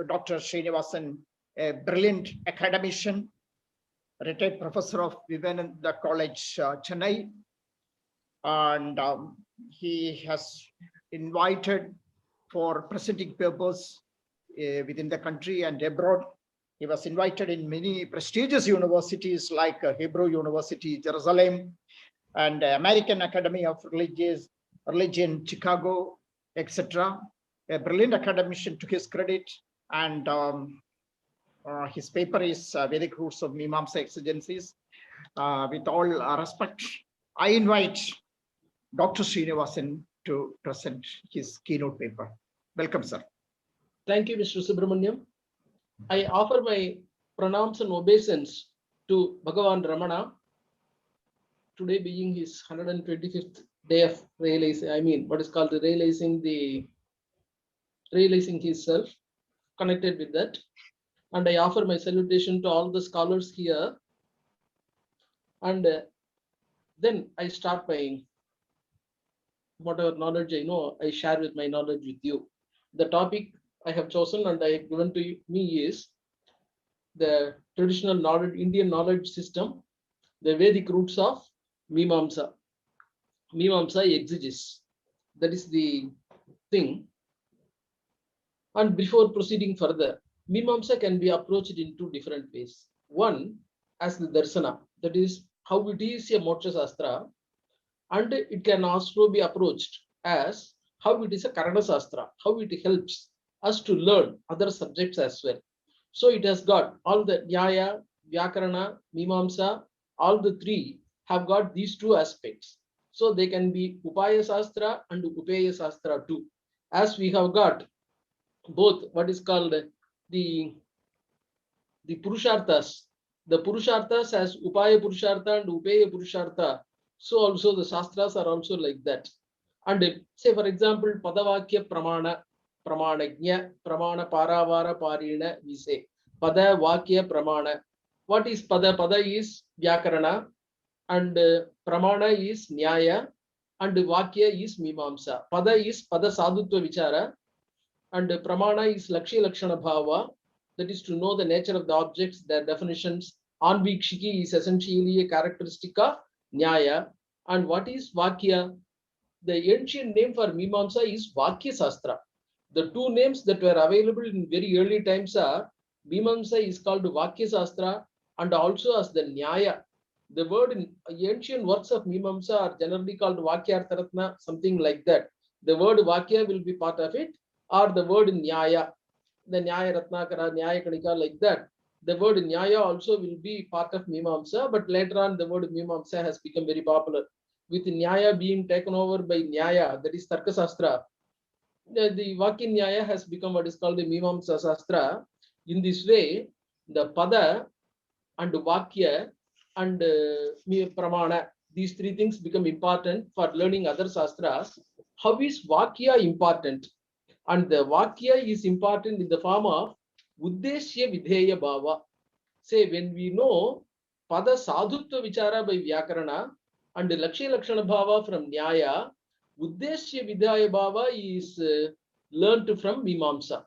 Dr. Srinivasan, a brilliant academician, retired professor of Vivekananda College, Chennai, and he has invited for presenting papers within the country and abroad. He was invited in many prestigious universities like Hebrew University, Jerusalem, and American Academy of Religion, Chicago, etc. A brilliant academician, to his credit, and his paper is Vedic Roots of MIMASA Exegesis. With all respect, I invite Dr. Srinivasan to present his keynote paper. Welcome, sir. Thank you, Mr. Subramaniam. I offer my pranams and obeisance to Bhagavan Ramana, today being his 125th day of realizing, what is called realizing himself, connected with that. And I offer my salutation to all the scholars here. And then I start by whatever knowledge I know, I share with my knowledge with you. The topic I have chosen and I have given to me is the traditional knowledge, Indian knowledge system, the Vedic roots of MIMASA. MIMASA exegesis. That is the thing. And before proceeding further, MIMASA can be approached in two different ways. One, as the darsana, that is how it is a moksha sastra, and it can also be approached as how it is a karana sastra, how it helps us to learn other subjects as well. So it has got all the Nyaya, Vyakarana, Mimamsa, all the three have got these two aspects. So they can be Upaya Sastra and Upeya Sastra too. As we have got both what is called the Purusharthas. The Purusharthas as Upaya Purushartha and Upeya Purushartha. So also the Shastras are also like that. And say for example, Padavakya Pramana, Pramanagnya, Pramana Paravara Parina, we say. Pada Vakya Pramana. What is Pada? Pada is Vyakarana, and Pramana is Nyaya, and Vakya is Mimamsa. Pada is Pada Sadhutva Vichara, and Pramana is Lakshya Lakshana Bhava, that is to know the nature of the objects, their definitions. Anvikshiki is essentially a characteristic of Nyaya. And what is Vakya? The ancient name for Mimamsa is Vakya Sastra. The two names that were available in very early times are Mimamsa is called Vakya Sastra and also as the Nyaya. The word in ancient works of Mimamsa are generally called Vakya Artharatna, something like that. The word Vakya will be part of it, or the word Nyaya, the Nyaya Ratnakara, Nyaya Kanika, like that. The word Nyaya also will be part of Mimamsa, but later on the word Mimamsa has become very popular. With Nyaya being taken over by Nyaya, that is Tarka Sastra, the Vakya Nyaya has become what is called the Mimamsa Sastra. In this way, the Pada and Vakya and Pramana, these three things become important for learning other Sastras. How is Vakya important? And the Vakya is important in the form of Uddeshya Videya Bhava. Say when we know Pada Sadhutva Vichara by Vyakarana and Lakshya Lakshana Bhava from Nyaya, Uddeshya Vidhaya Bhava is learned from Mimamsa.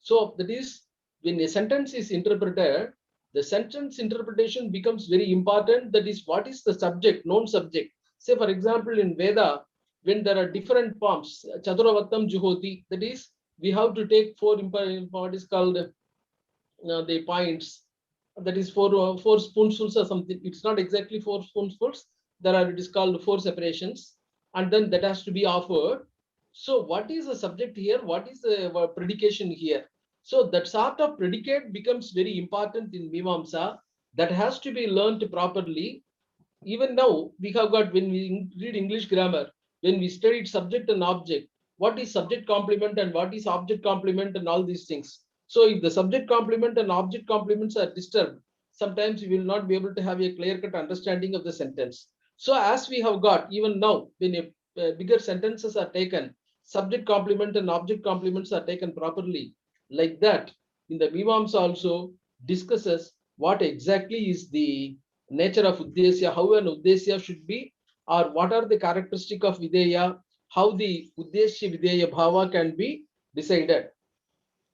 So that is, when a sentence is interpreted, the sentence interpretation becomes very important. That is, what is the subject, known subject. Say for example, in Veda, when there are different forms, Chaturavatam Juhoti, that is, we have to take four, what is called the points, that is four spoonfuls or something. It's not exactly 4 spoonfuls. There are, it is called 4 separations, and then that has to be offered. So what is the subject here? What is the predication here? So that sort of predicate becomes very important in Mimamsa. That has to be learned properly. Even now, we have got, when we read English grammar, when we studied subject and object, what is subject complement and what is object complement and all these things. So if the subject complement and object complements are disturbed, sometimes you will not be able to have a clear-cut understanding of the sentence. So as we have got, even now, when bigger sentences are taken, subject complement and object complements are taken properly. Like that, in the Mimamsa also discusses what exactly is the nature of Uddesya, how an Uddesya should be, or what are the characteristics of Videya, how the Uddesya Videya Bhava can be decided.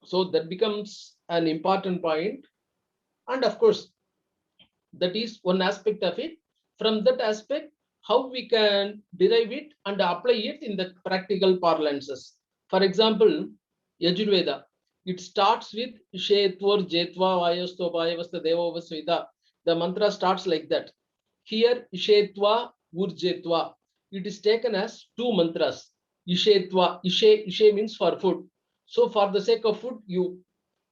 So that becomes an important point. And of course, that is one aspect of it. From that aspect, how we can derive it and apply it in the practical parlances. For example, Yajurveda, it starts with Shetvar Jetva Vayasto Vayavasta Devavasvita. The mantra starts like that. Here, Ishetva Urjetva. It is taken as two mantras. Ishetva, Ishe means for food. So for the sake of food, you,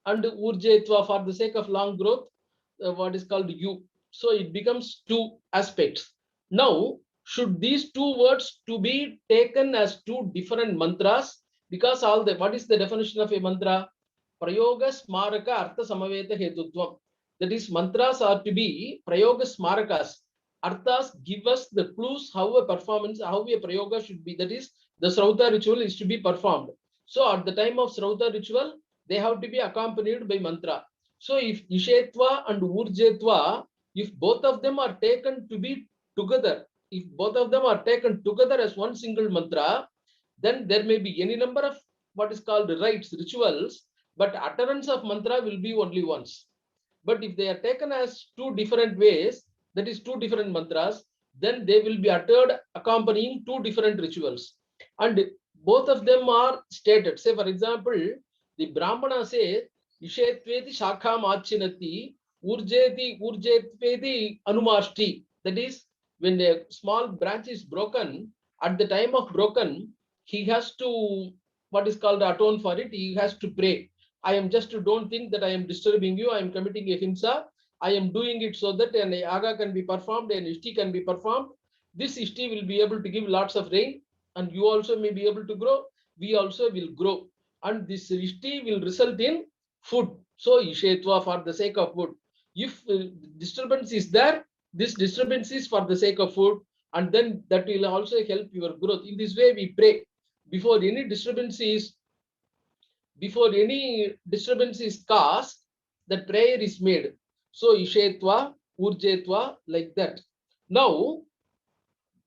and Urjetva for the sake of long growth, what is called you. So it becomes two aspects. Now, should these two words to be taken as two different mantras? Because all the, what is the definition of a mantra? Prayoga Smaraka Artha Samaveta Hetutvam. That is, mantras are to be Prayoga Smarakas. Arthas give us the clues how a performance, how a Prayoga should be. That is, the Srauta ritual is to be performed. So at the time of Srauta ritual, they have to be accompanied by mantra. So if Ishetva and Urjetva, if both of them are taken to be together, if both of them are taken together as one single mantra, then there may be any number of what is called rites, rituals, but utterance of mantra will be only once. But if they are taken as two different ways, that is two different mantras, then they will be uttered accompanying two different rituals. And both of them are stated. Say, for example, the Brahmana says, Ishetveti Shakham Achinati, Urjetveti Anumashti. That is, when a small branch is broken, at the time of broken, he has to, what is called, atone for it, he has to pray. I am just, don't think that I am disturbing you, I am committing a himsa. I am doing it so that an yaga can be performed, an ishti can be performed. This ishti will be able to give lots of rain, and you also may be able to grow. We also will grow. And this ishti will result in food. So Ishetva for the sake of food. If disturbance is there, this disturbance is for the sake of food, and then that will also help your growth. In this way, we pray before any disturbance is caused, the prayer is made. So Ishetva, Urjetva, like that. Now,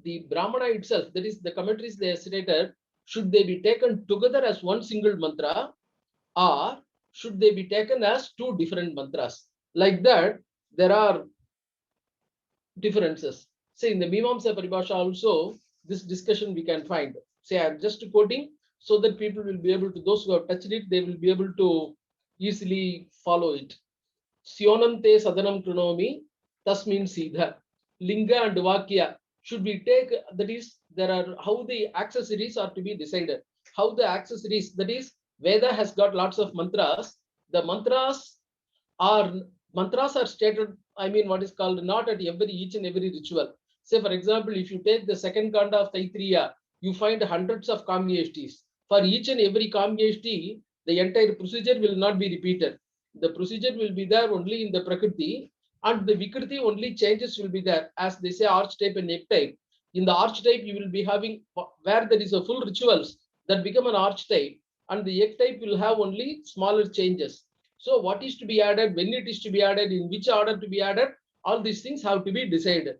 the Brahmana itself, that is the commentaries they have stated, should they be taken together as one single mantra, or should they be taken as two different mantras? Like that, there are differences. Say in the Mimamsa Paribhasha also, this discussion we can find. Say I'm just quoting so that people will be able to, those who have touched it, they will be able to easily follow it. Syonam te sadanam krunomi, tasmin sidha. Linga and Vakya should be take, that is, there are how the accessories are to be decided. How the accessories, that is, Veda has got lots of mantras. The mantras are stated, I mean, what is called, not at each and every ritual. Say, for example, if you take the second kanda of Taittiriya, you find hundreds of Kamyeshtis. For each and every Kamyeshti, the entire procedure will not be repeated. The procedure will be there only in the Prakriti, and the Vikriti only changes will be there. As they say, archetype and archetype. In the archetype, you will be having, where there is a full rituals that become an archetype, and the archetype will have only smaller changes. So what is to be added, when it is to be added, in which order to be added, all these things have to be decided.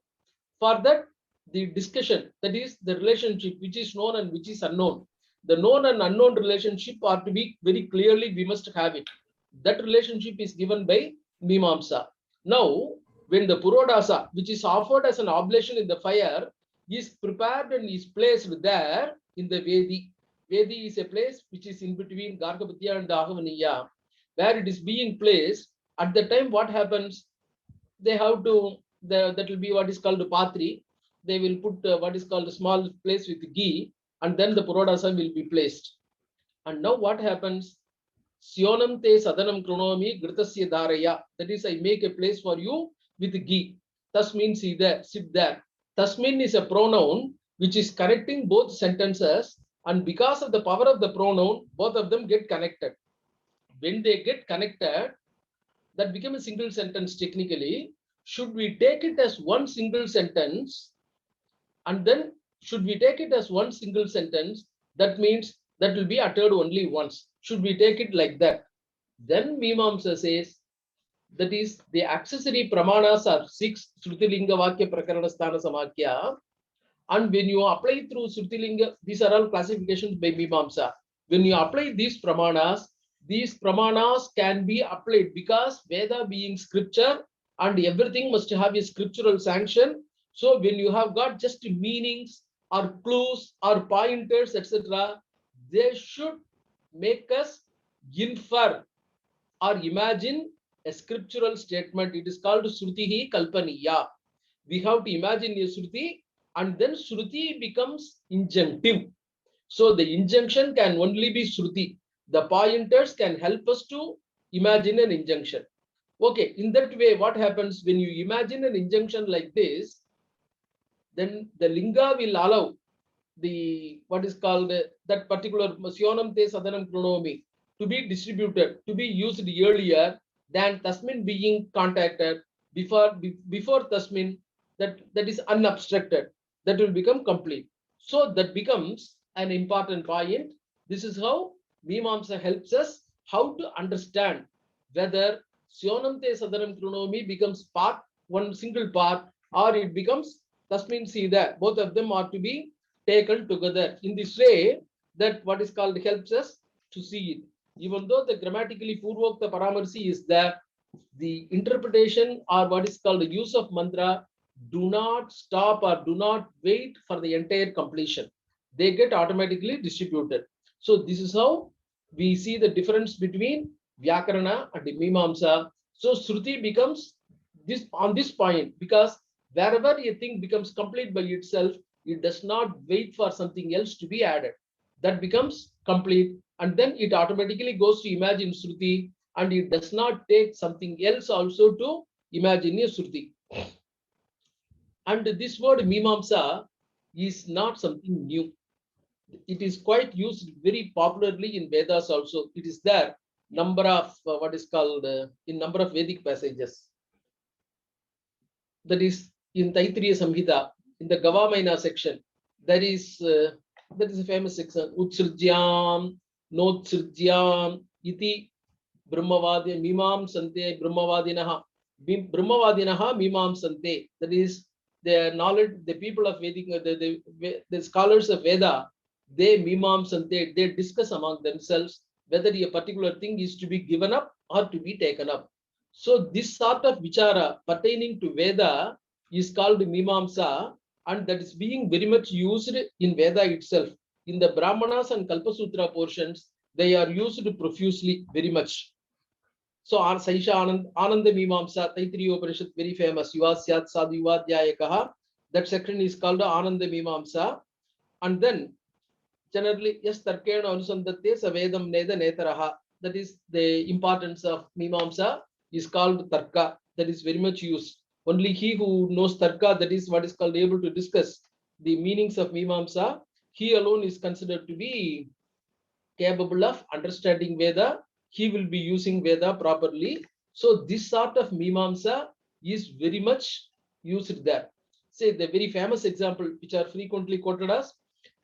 For that, the discussion, that is the relationship which is known and which is unknown. The known and unknown relationship are to be very clearly, we must have it. That relationship is given by Mimamsa. Now, when the Purodasa, which is offered as an oblation in the fire, is prepared and is placed there in the Vedi. Vedi is a place which is in between Gargapatya and Ahavaniya, where it is being placed. At the time, what happens? They have to, that will be what is called a patri. They will put what is called a small place with ghee, and then the Purodasa will be placed. And now what happens? Syonam te sadanam kronomi gritasya dharaya. That is, I make a place for you with ghee. Tasmin, sit there. Tasmin is a pronoun which is connecting both sentences, and because of the power of the pronoun, both of them get connected. When they get connected, that becomes a single sentence technically. Should we take it as one single sentence? And then should we take it as one single sentence? That means that will be uttered only once. Should we take it like that? Then Mimamsa says, that is, the accessory pramanas are 6, Srutilinga Vakya Prakarana Sthana Samakya. And when you apply through Srutilinga, these are all classifications by Mimamsa. When you apply these pramanas, these pramanas can be applied because Veda being scripture and everything must have a scriptural sanction. So when you have got just meanings or clues or pointers, etc., they should make us infer or imagine a scriptural statement. It is called Srutihi Kalpaniya. We have to imagine a Shruti, and then Shruti becomes injunctive. So the injunction can only be Shruti. The pointers can help us to imagine an injunction. Okay, in that way, what happens when you imagine an injunction like this, then the linga will allow the what is called that particular Masyanam te sadanam chronomi to be distributed, to be used earlier than Tasmin being contacted before Tasmin, that is unobstructed, that will become complete. So that becomes an important point. This is how Mimamsa helps us how to understand whether Syonam te sadanam chronomi becomes part, one single part, or it becomes Tasmin Sida. Both of them are to be taken together in this way, that what is called helps us to see it. Even though the grammatically Purvokta Paramarsi is there, the interpretation or what is called the use of mantra do not stop or do not wait for the entire completion. They get automatically distributed. So this is how we see the difference between Vyakarana and Mimamsa. So Shruti becomes this on this point, because wherever a thing becomes complete by itself, it does not wait for something else to be added. That becomes complete, and then it automatically goes to imagine Shruti, and it does not take something else also to imagine a Shruti. And this word Mimamsa is not something new. It is quite used very popularly in Vedas also. It is there number of what is called in number of Vedic passages. That is in Taittiriya Samhita, in the Gavamaina section. That is a famous section. Utsirjyam, Notsirjyam, Iti Brahmavadi Mimam Sante Brahmavadinaha. Brahmavadinaha Mimam Sante. That is the knowledge, the people of Vedic, the scholars of Veda, they Mimam Sante, they discuss among themselves whether a particular thing is to be given up or to be taken up. So this sort of vichara pertaining to Veda is called Mimamsa, and that is being very much used in Veda itself. In the Brahmanas and Kalpasutra portions, they are used profusely very much. So Saisha Ananda Mimamsa, Taittiriya Upanishad, very famous. Yuvasyat Sadhu Yuvadhyayakaha. That section is called Ananda Mimamsa. And then generally, yes, Tarkena Anusandatte Savedam Neda Netaraha. That is the importance of Mimamsa is called Tarka. That is very much used. Only he who knows Tarka, that is what is called able to discuss the meanings of Mimamsa, he alone is considered to be capable of understanding Veda. He will be using Veda properly. So this sort of Mimamsa is very much used there. Say the very famous example which are frequently quoted as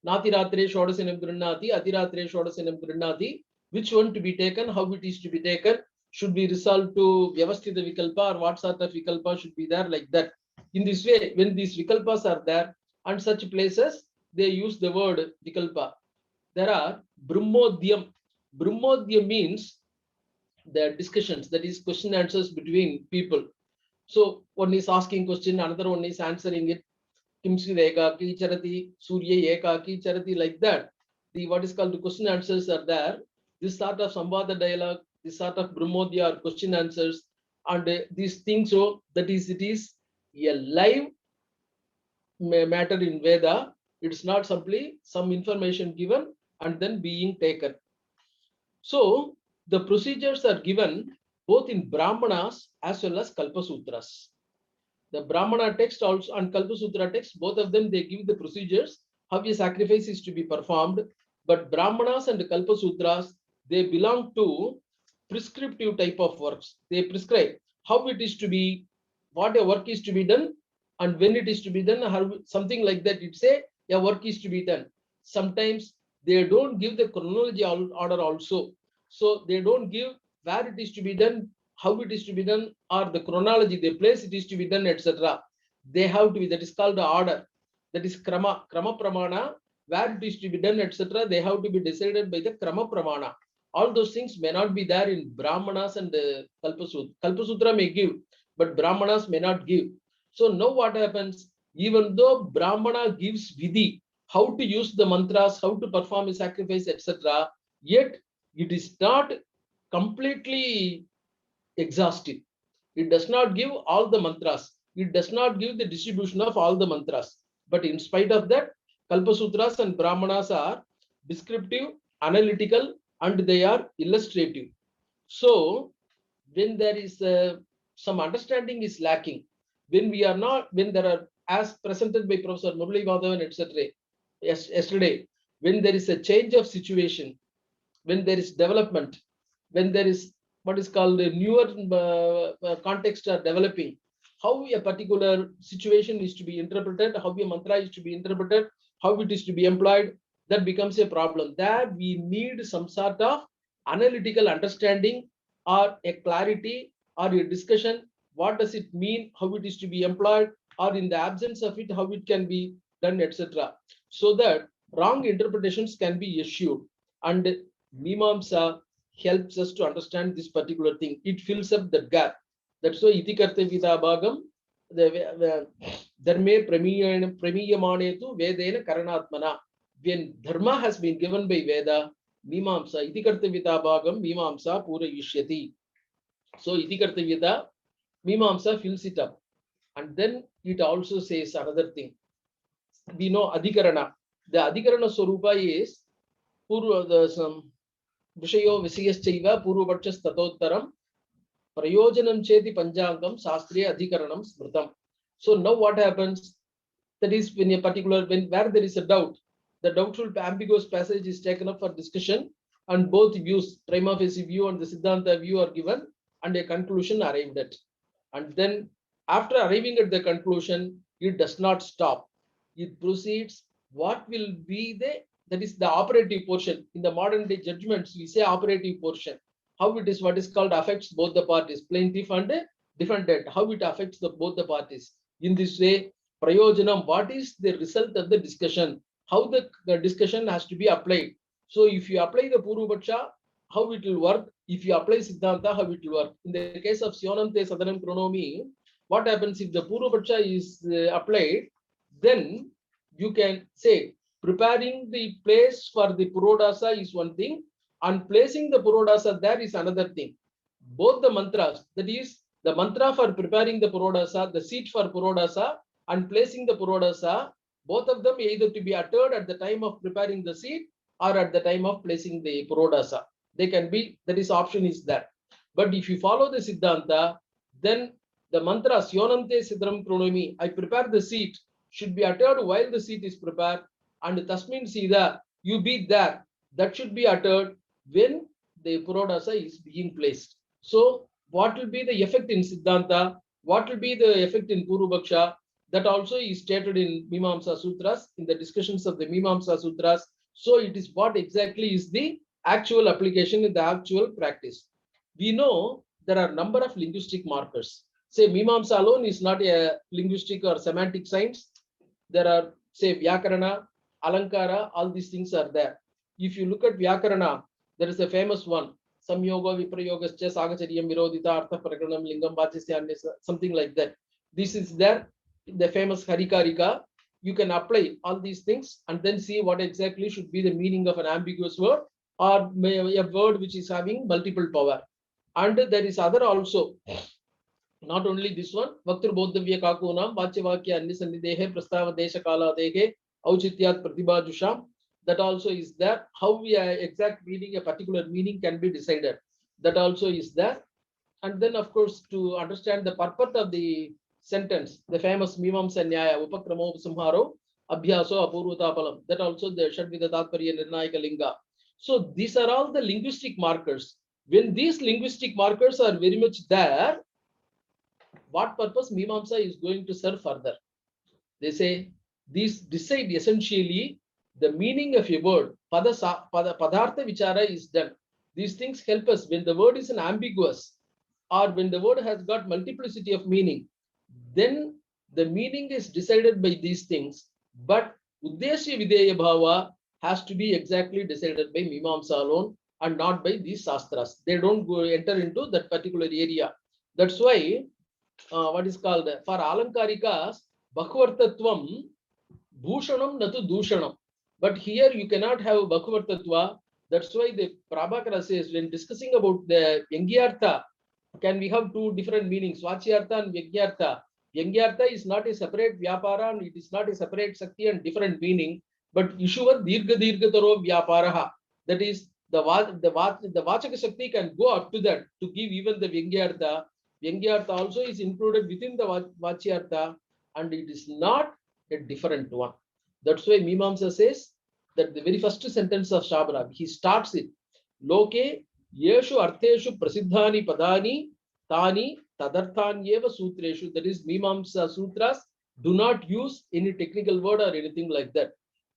Natiratre Shodasinam Grunati, Atiratre Shodasinam Grunati. Which one to be taken, how it is to be taken, should be resolved to Vyavasthita Vikalpa, or what sort of Vikalpa should be there, like that. In this way, when these Vikalpas are there and such places, they use the word Vikalpa. There are Brahmodhyam. Brahmodhyam means the discussions, that is question answers between people. So one is asking question, another one is answering it. Kimsi Ekaki Charati, Surya Ekaki Charati, like that. The what is called the question answers are there. This sort of Samvada dialogue, this sort of Brahmodhya or question answers, and these things, so that is, it is a live matter in Veda. It's not simply some information given and then being taken. So the procedures are given both in Brahmanas as well as Kalpasutras. The Brahmana text also and Kalpasutra text, both of them, they give the procedures how a sacrifice is to be performed. But Brahmanas and Kalpasutras, they belong to prescriptive type of works. They prescribe how it is to be, what a work is to be done, and when it is to be done, how, something like that. It say a work is to be done. Sometimes they don't give the chronology order also. So they don't give where it is to be done, how it is to be done, or the chronology, the place it is to be done, etc. They have to be, that is called the order. That is krama pramana, where it is to be done, etc. They have to be decided by the krama pramana. All those things may not be there in Brahmanas and Kalpasutra. Kalpasutra may give, but Brahmanas may not give. So now what happens? Even though Brahmana gives vidhi, how to use the mantras, how to perform a sacrifice, etc., yet it is not completely exhaustive. It does not give all the mantras. It does not give the distribution of all the mantras. But in spite of that, Kalpasutras and Brahmanas are descriptive, analytical, and they are illustrative. So when there is some understanding is lacking, when we are not, when there are, as presented by Professor Murali Madhavan, etc., yesterday, when there is a change of situation, when there is development, when there is what is called a newer context are developing, how a particular situation is to be interpreted, how a mantra is to be interpreted, how it is to be employed, that becomes a problem. There we need some sort of analytical understanding or a clarity or a discussion. What does it mean? How it is to be employed, or in the absence of it, how it can be done, etc. So that wrong interpretations can be eschewed. And Mimamsa helps us to understand this particular thing. It fills up the gap. That's why iti kartavita bhagam dharme pramiyamane tu vedena karanatmana. When dharma has been given by Veda, Mimamsa iti kartavita bhagam Mimamsa pura yishyati. So iti kartavita, Mimamsa fills it up. And then it also says another thing. We know adhikarana. The adhikarana swarupa is purva the Vishayo Visayaschaiva Purvapachas Tatottaram Prayojanam Cheti Panjangam Sastriya Adhikaranam Smritam. So now what happens? That is when a particular, when where there is a doubt, the doubtful ambiguous passage is taken up for discussion, and both views, prima facie view and the Siddhanta view, are given, and a conclusion arrived at. And then after arriving at the conclusion, it does not stop. It proceeds. What will be the, that is the operative portion. In the modern day judgments, we say operative portion. How it is, what is called, affects both the parties, plaintiff and defendant, how it affects both the parties. In this way, prayojanam, what is the result of the discussion, how the discussion has to be applied. So if you apply the Purvapaksha, how it will work. If you apply Siddhanta, how it will work. In the case of Syonante Sadanam Chronomi, what happens if the Purvapaksha is applied, then you can say preparing the place for the Purodasa is one thing, and placing the Purodasa there is another thing. Both the mantras, that is the mantra for preparing the Purodasa, the seat for Purodasa, and placing the Purodasa, both of them either to be uttered at the time of preparing the seat or at the time of placing the Purodasa. They can be, that is option is there. But if you follow the Siddhanta, then the mantra Syonante Sidram Chronomi, I prepare the seat, should be uttered while the seat is prepared, and Tasmin Sida, you be there. That should be uttered when the Purodasa is being placed. So what will be the effect in Siddhanta? What will be the effect in Purvapaksha? That also is stated in Mimamsa Sutras, in the discussions of the Mimamsa Sutras. So it is what exactly is the actual application in the actual practice. We know there are a number of linguistic markers. Say Mimamsa alone is not a linguistic or semantic science. There are, say, Vyakarana, Alankara, all these things are there. If you look at Vyakarana, there is a famous one, Samyoga Viprayogascha Sagacharyam Virodita Artha Prakaranam Lingam Vachasya, something like that. This is there, the famous Harikarika. You can apply all these things and then see what exactly should be the meaning of an ambiguous word or a word which is having multiple power. And there is other also. Not only this one, Vaktur Bodhavya Kakunam, Vachevakya Annisannidehe, Prastava Desha Kala Dehe, Auchityat Pratibhajusham, that also is there. How we are exact meaning, a particular meaning can be decided. That also is there. And then, of course, to understand the purport of the sentence, the famous Mimamsa Nyaya, Upakramo Samharo, Abhyaso Apurvatapalam, that also the Shadvida Tatparya Nirnayaka Linga. So these are all the linguistic markers. When these linguistic markers are very much there, what purpose Mimamsa is going to serve further? They say these decide essentially the meaning of a word. Padartha Vichara is done. These things help us when the word is an ambiguous or when the word has got multiplicity of meaning, then the meaning is decided by these things. But Uddeshya Videya Bhava has to be exactly decided by Mimamsa alone. and not by these Shastras. They don't go enter into that particular area. That's why what is called for Alankarikas, Bhakvartatvam, Bhushanam Natu Dushanam. But here you cannot have Bhakvartatva. That's why the Prabhakara says when discussing about the Vyangyartha, can we have two different meanings, Vachyartha and Vyangyartha. Vyangyartha is not a separate Vyapara and it is not a separate Sakti and different meaning, but Ishuva Dirgha Dirgha Taro Vyaparaha. That is, the Vachaka Shakti can go up to that to give even the Vyangyartha. Vyangyartha also is included within the Vachyartha and it is not a different one. That's why Mimamsa says that the very first sentence of Shabra, he starts it. Loke Yeshu Artheshu Prasiddhani Padani Tani Tadarthanyeva Sutreshu. That is, Mimamsa Sutras do not use any technical word or anything like that.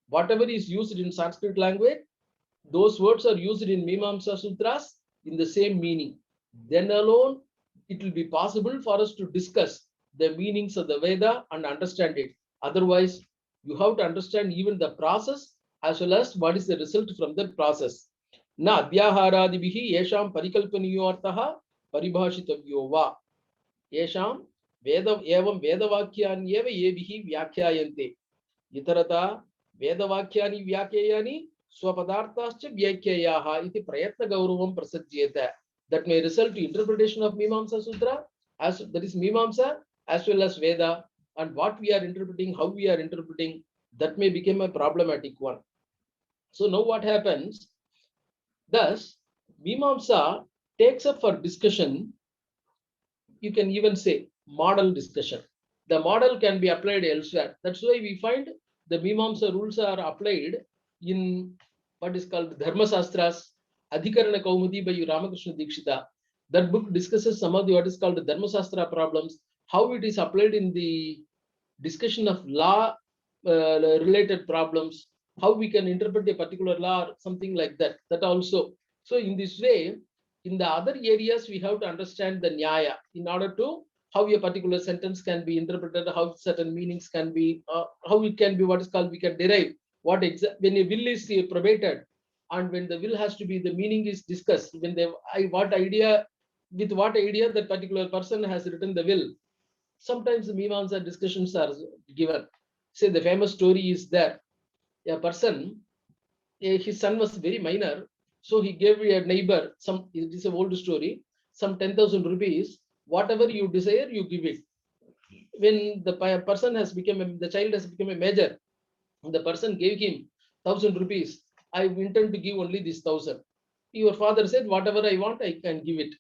Whatever is used in Sanskrit language, those words are used in Mimamsa Sutras in the same meaning. Then alone, it will be possible for us to discuss the meanings of the Veda and understand it. Otherwise, you have to understand even the process as well as what is the result from that process. Na adhyaharadibihi yesham parikalpaniyo artaha paribhashitavyo va. Yesham veda evam vedavakyanyeva yebihi vyakhyayante. Itarata vedavakyani vyakyayani swapadarthascha vyakyayaha iti prayatna gauruvam prasajyeta. That may result to interpretation of Mimamsa Sutra, as that is Mimamsa as well as Veda, and what we are interpreting, how we are interpreting, that may become a problematic one. So now what happens? Thus, Mimamsa takes up for discussion, you can even say model discussion. The model can be applied elsewhere. That's why we find the Mimamsa rules are applied in what is called Dharma Shastras, Adhikarana Kaumudi by Ramakrishna Dikshita. That book discusses some of the what is called the Dharma Shastra problems, how it is applied in the discussion of law related problems, how we can interpret a particular law or something like that. That also. So in this way, in the other areas, we have to understand the Nyaya in order to how a particular sentence can be interpreted, how certain meanings can be, how it can be what is called, we can derive what when a will is probated, and when the will has to be, the meaning is discussed, when they what idea that particular person has written the will. Sometimes the Mimamsa discussions are given. Say the famous story is there. A person, his son was very minor, so he gave a neighbor some, it is an old story, some 10,000 rupees, whatever you desire, you give it. When the person has become, the child has become a major, the person gave him 1,000 rupees. I intend to give only this 1,000. Your father said, whatever I want, I can give it.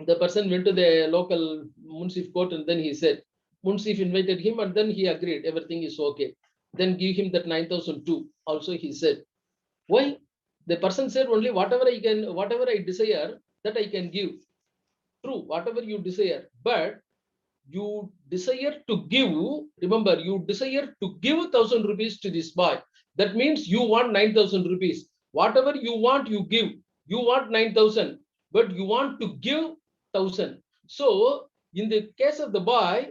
The person went to the local Munsif court and then he said, Munsif invited him and then he agreed, everything is okay. Then give him that 9,002. Also he said, why? The person said only whatever I desire, that I can give. True, whatever you desire, but you desire to give, remember, you desire to give 1,000 rupees to this boy. That means you want 9,000 rupees. Whatever you want, you give. You want 9,000, but you want to give 1,000. So in the case of the boy,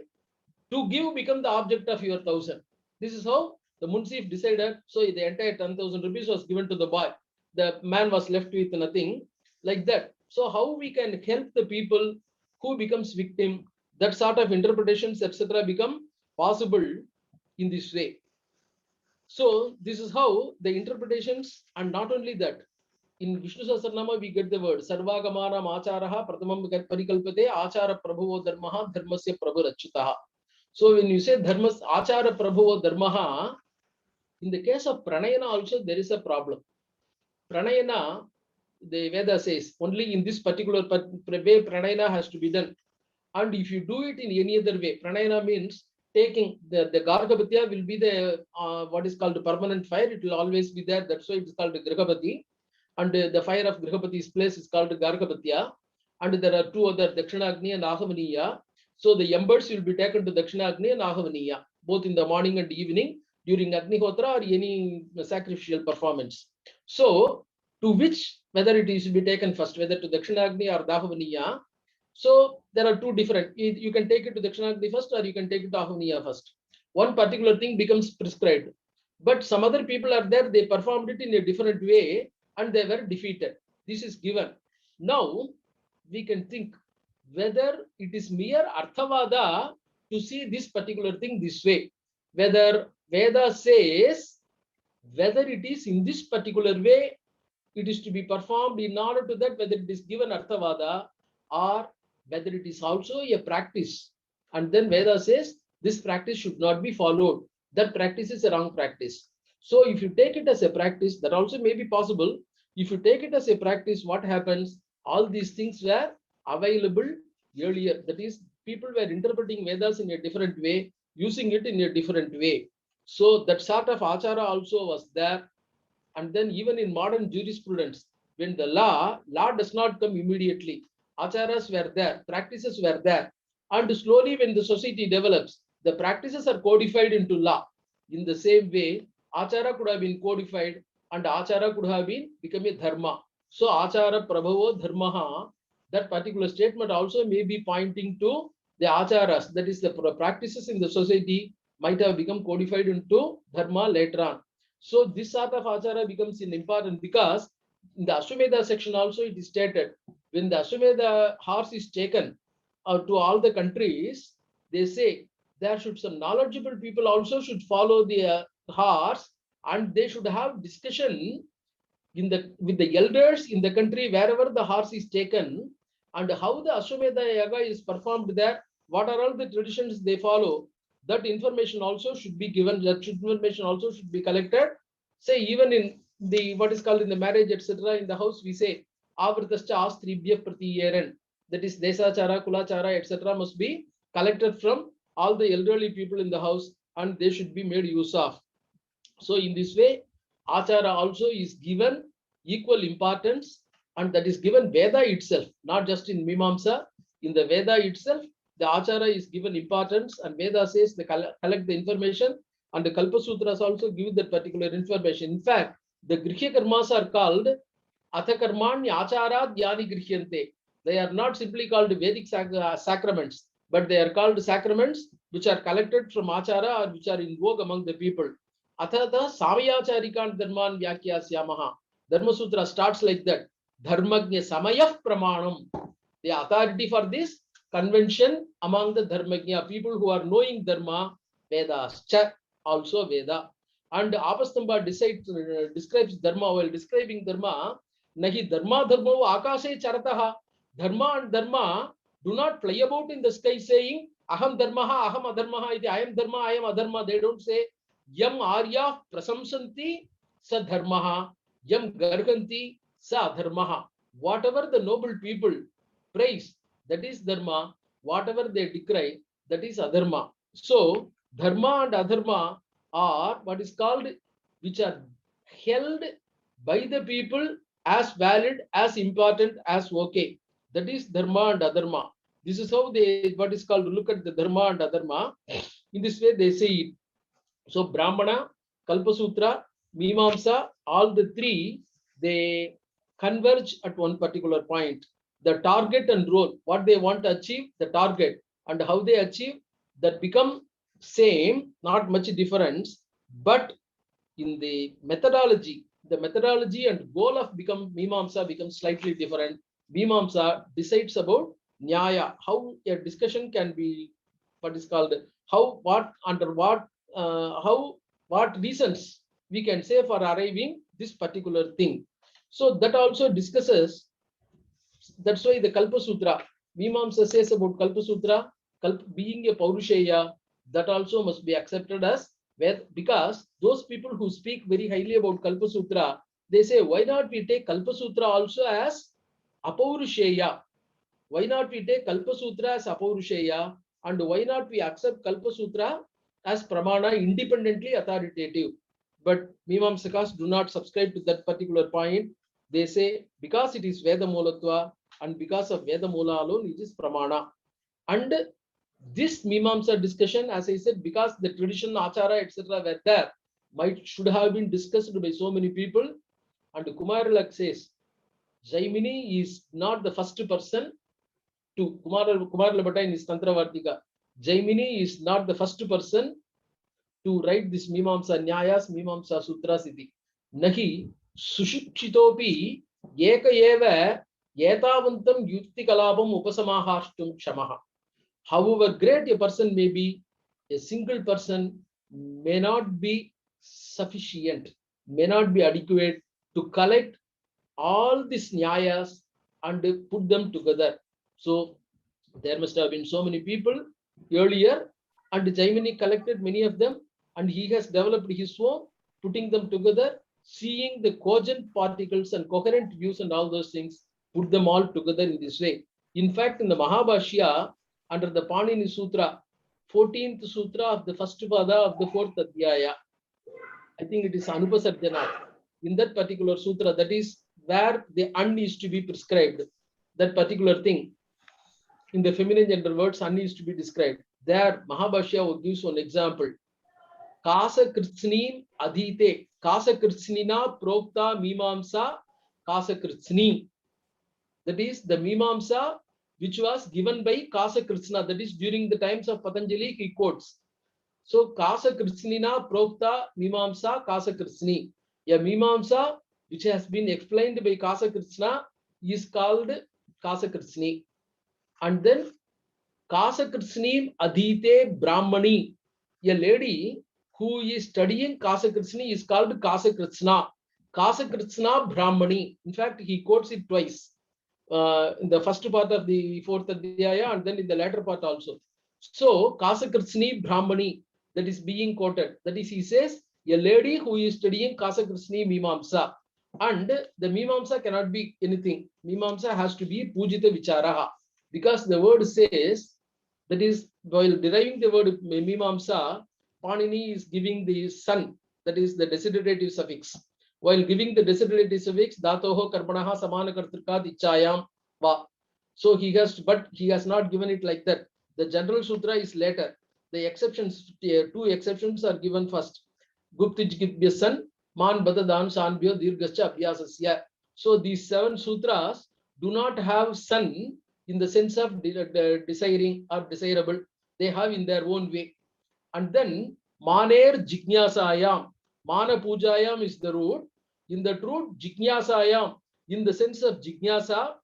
to give become the object of your 1,000. This is how the Munsif decided. So the entire 10,000 rupees was given to the boy. The man was left with nothing, like that. So how we can help the people who becomes victim, that sort of interpretations, etc., become possible in this way. So this is how the interpretations, and not only that, in Vishnu Sahasranama we get the word Sarvagamanam Acharaha Pratamam Parikalpate Achara Prabhavo Dharmaha Dharmasya Prabhurachitaha. So when you say Dharmas Achara Prabhavo Dharmaha, in the case of Pranayana also there is a problem. Pranayana, the Veda says, only in this particular way Pranayana has to be done. And if you do it in any other way, Pranayana means taking the Gargapatya will be the what is called permanent fire. It will always be there. That's why it's called Grihapati. And the fire of Grihapati's place is called Gargapatya. And there are two other, Dakshinagni and Ahavaniya. So the embers will be taken to Dakshinagni and Ahavaniya, both in the morning and evening during Agnihotra or any sacrificial performance. So to which, whether it is to be taken first, whether to Dakshinagni or Dahavaniya. So there are two different, you can take it to Dakshinagni first or you can take it to Ahavaniya first. One particular thing becomes prescribed. But some other people are there, they performed it in a different way and they were defeated. This is given. Now we can think whether it is mere Arthavada to see this particular thing this way. Whether Veda says whether it is in this particular way, it is to be performed in order to that, whether it is given Arthavada or whether it is also a practice. And then Veda says this practice should not be followed. That practice is a wrong practice. So if you take it as a practice, that also may be possible. If you take it as a practice, what happens? All these things were available earlier. That is, people were interpreting Vedas in a different way, using it in a different way. So that sort of achara also was there. And then even in modern jurisprudence, when the law does not come immediately. Acharas were there, practices were there. And slowly when the society develops, the practices are codified into law. In the same way, achara could have been codified and achara could have been become a dharma. So achara prabhavo dharmaha, that particular statement also may be pointing to the acharas, that is the practices in the society might have become codified into dharma later on. So this sort of achara becomes important because in the Ashwamedha section also it is stated, when the Ashwamedha horse is taken to all the countries, they say there should some knowledgeable people also should follow the horse, and they should have discussion with the elders in the country wherever the horse is taken, and how the Ashwamedha Yaga is performed there, what are all the traditions they follow. That information also should be given, that information also should be collected. Say even in the what is called in the marriage, etc., in the house we say Avritascha Astribhya Pratiyeran, that is Desachara, Kulachara, etc., must be collected from all the elderly people in the house and they should be made use of. So in this way, Achara also is given equal importance, and that is given Veda itself, not just in Mimamsa. In the Veda itself, the Achara is given importance, and Veda says they collect the information, and the Kalpa Sutras also give that particular information. In fact, the Grihya Karmas are called Athakarmanya Achara Dhyani Grihyante. They are not simply called Vedic sacraments, but they are called sacraments which are collected from Achara or which are in vogue among the people. Athata Samayacharikan Dharman Vyakyasyamaha. Dharma Sutra starts like that. Dharmagnya Samayah Pramanam. The authority for this convention among the Dharmagnya, people who are knowing Dharma, Vedas, also Veda. And Apastamba describes Dharma while describing Dharma. Nahi Dharma Dharma Akashe Charataha. Dharma and Dharma do not play about in the sky saying Aham Dharmaha, Aham Adharmaha, I am Dharma, I am Adharma. They don't say Yam Arya Prasamsanti Sa Dharmaha, Yam Garganti Sa Dharmaha. Whatever the noble people praise, that is Dharma. Whatever they decry, that is Adharma. So Dharma and Adharma are what is called, which are held by the people as valid, as important, as okay. That is Dharma and Adharma. This is how they, what is called, look at the Dharma and Adharma. In this way they say it. So Brahmana, Kalpasutra, Mimamsa, all the three, they converge at one particular point. The target and role, what they want to achieve, the target, and how they achieve, that become same, not much difference, but in the methodology and goal of Mimamsa becomes slightly different. Mimamsa decides about Nyaya, how a discussion can be, what is called, how, what, under what, what reasons we can say for arriving this particular thing. So that also discusses, that's why the Kalpa Sutra, Mimamsa says about Kalpa Sutra, being a Paurusheya, that also must be accepted as, because those people who speak very highly about Kalpa Sutra, they say, why not we take Kalpa Sutra also as Apaurusheya? Why not we take Kalpa Sutra as Apaurusheya? And why not we accept Kalpa Sutra as Pramana, independently authoritative? But Mimamsakas do not subscribe to that particular point. They say, because it is Veda Mulatva, and because of Veda Mula alone, it is Pramana. And this Mimamsa discussion, as I said, because the tradition, Achara, etc. were there, should have been discussed by so many people. And Kumaralak says, Jaimini is not the first person to, Kumaralabhata in his Tantravartika, Jaimini is not the first person to write this Mimamsa Nyayas, Mimamsa Sutras iti. Nahi, Sushikshitopi Eka Eva Yetavantam Yukti Kalabam Upasamahashtum Shamaha. However great a person may be, a single person may not be sufficient, may not be adequate to collect all these nyayas and put them together. So there must have been so many people earlier, and Jaimini collected many of them, and he has developed his own, putting them together, seeing the cogent particles and coherent views and all those things, put them all together in this way. In fact, in the Mahabhashya, under the Panini Sutra, 14th Sutra of the first pada of the 4th Adhyaya, I think it is Anupasarjana. In that particular sutra, that is where the un is to be prescribed. That particular thing, in the feminine gender words, un is to be described. There, Mahabhashya gives one example. Kasa Kritsni Adhite, Kasa Kritsnina Prokta Mimamsa, Kasa Kritsni. That is the Mimamsa which was given by Kasa Kritsna. That is during the times of Patanjali, he quotes. So Kasa Kritsnina Prokta Mimamsa Kasa Kritsni. A Mimamsa which has been explained by Kasa Kritsna is called Kasa Kritsni. And then Kasa Kritsni Adhite Brahmani. A lady who is studying Kasa Kritsni is called Kasa Kritsna. Kasa Kritsna Brahmani. In fact, he quotes it twice. In the first part of the 4th Adhyaya and then in the latter part also. So Kasa Kritsni Brahmani, that is being quoted. That is, he says, a lady who is studying Kasa Kritsni Mimamsa. And the Mimamsa cannot be anything. Mimamsa has to be Pujita Vicharaha. Because the word says, that is, while deriving the word Mimamsa, Panini is giving the sun, that is the desiderative suffix. While giving the desiderative suffix, Dhatoho Karmanaha Samana Kartrika Ichayam Va. So he has, but he has not given it like that. The general sutra is later. The exceptions, 2 exceptions are given first. Guptijgitbyasan, Man Badadan Sanbyo Dirgascha Abhyasasya. So these 7 sutras do not have sun in the sense of desiring or desirable. They have in their own way. And then Maner Jignyasayam. Mana Pujayam is the root. In the root, Jignyasayam, in the sense of Jignasa,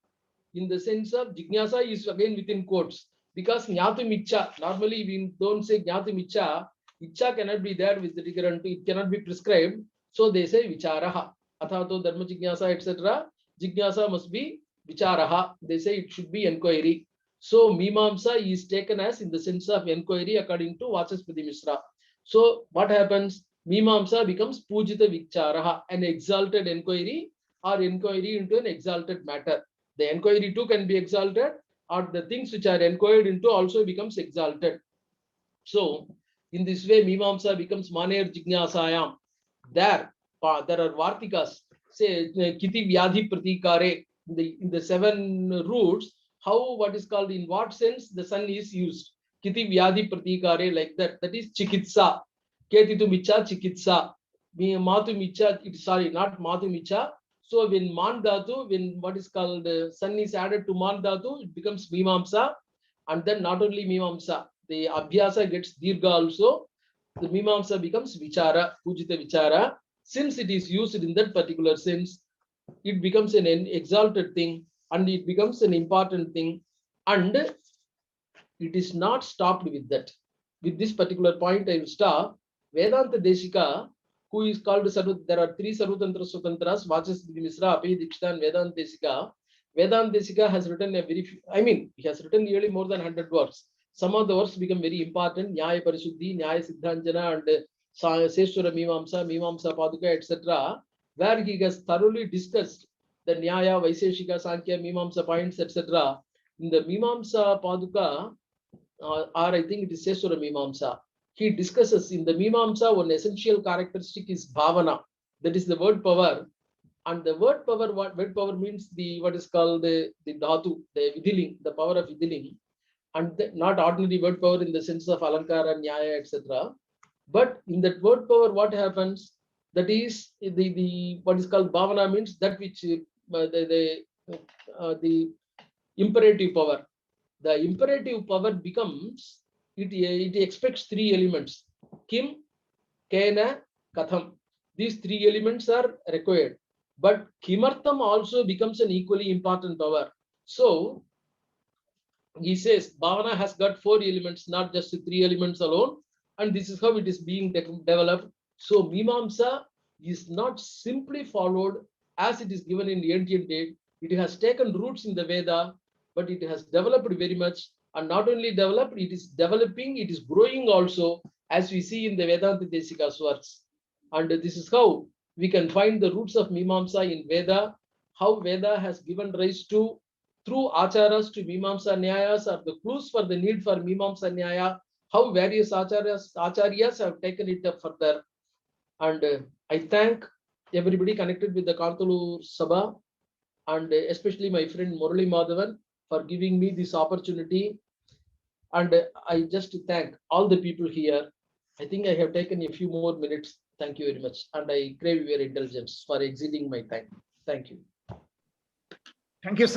is again within quotes. Because Jnatum Icha, normally we don't say Jnatum Icha. Icha cannot be there with the trigger, it cannot be prescribed. So they say Vicharaha. Athato Dharma Jignasa, etc. Jignasa must be Vicharaha. They say it should be inquiry. So Mimamsa is taken as in the sense of inquiry according to Vachaspati Mishra. So what happens? Mimamsa becomes Pujita Vicharaha, an exalted inquiry or inquiry into an exalted matter. The inquiry too can be exalted, or the things which are inquired into also becomes exalted. So in this way, Mimamsa becomes Maner Jignasayam. There are Vartikas, say Kiti Vyadhi Pratikare, in the 7 roots, how, what is called, in what sense the sun is used. Kiti Vyadhi Pratikare, like that. That is Chikitsa. Ketitu Micha Chikitsa. Matu Micha, sorry, not Matu Micha. So when Man Dhatu, when what is called sun is added to Man Dhatu, it becomes Mimamsa. And then not only Mimamsa, the Abhyasa gets Dirga also. The Mimamsa becomes Vichara, Pujita Vichara. Since it is used in that particular sense, it becomes an exalted thing and it becomes an important thing. And it is not stopped with that. With this particular point, I will stop. Vedanta Desika, who is called there are 3 Sarvatantra Swatantras, Vachaspati Mishra, Api Dikshita, and Vedanta Desika. Vedanta Desika has written a very few, he has written nearly more than 100 works. Some of the works become very important, Nyaya Parisuddhi, Nyaya Siddhanjana, and Seshwara Mimamsa, Mimamsa Paduka, etc., where he has thoroughly discussed the Nyaya, Vaiseshika, Sankhya, Mimamsa points, etc. In the Mimamsa Paduka, or I think it is Seshwara Mimamsa, he discusses in the Mimamsa one essential characteristic is Bhavana, that is the word power. And the word power means the what is called the dhatu, the vidhiling, the power of vidhiling, and not ordinary word power in the sense of alankara, nyaya, etc. But in that word power, what happens? That is the what is called bhavana means that which the imperative power. The imperative power becomes it expects 3 elements: kim, kena, katham. These 3 elements are required. but Kimartam also becomes an equally important power. So he says Bhavana has got 4 elements, not just 3 elements alone, and this is how it is being developed. So Mimamsa is not simply followed as it is given in the ancient date. It has taken roots in the Veda, but it has developed very much, and not only developed, it is developing, it is growing also, as we see in the Vedanta Desika's works. And this is how we can find the roots of Mimamsa in Veda, how Veda has given rise to, through acharas to Mimamsa Nyayas, are the clues for the need for Mimamsa Nyaya, how various acharyas have taken it up further. And I thank everybody connected with the Kantalur Sabha, and especially my friend Murali Madhavan for giving me this opportunity. And I just thank all the people here. I think I have taken a few more minutes. Thank you very much. And I crave your indulgence for exceeding my time. Thank you. Thank you, sir.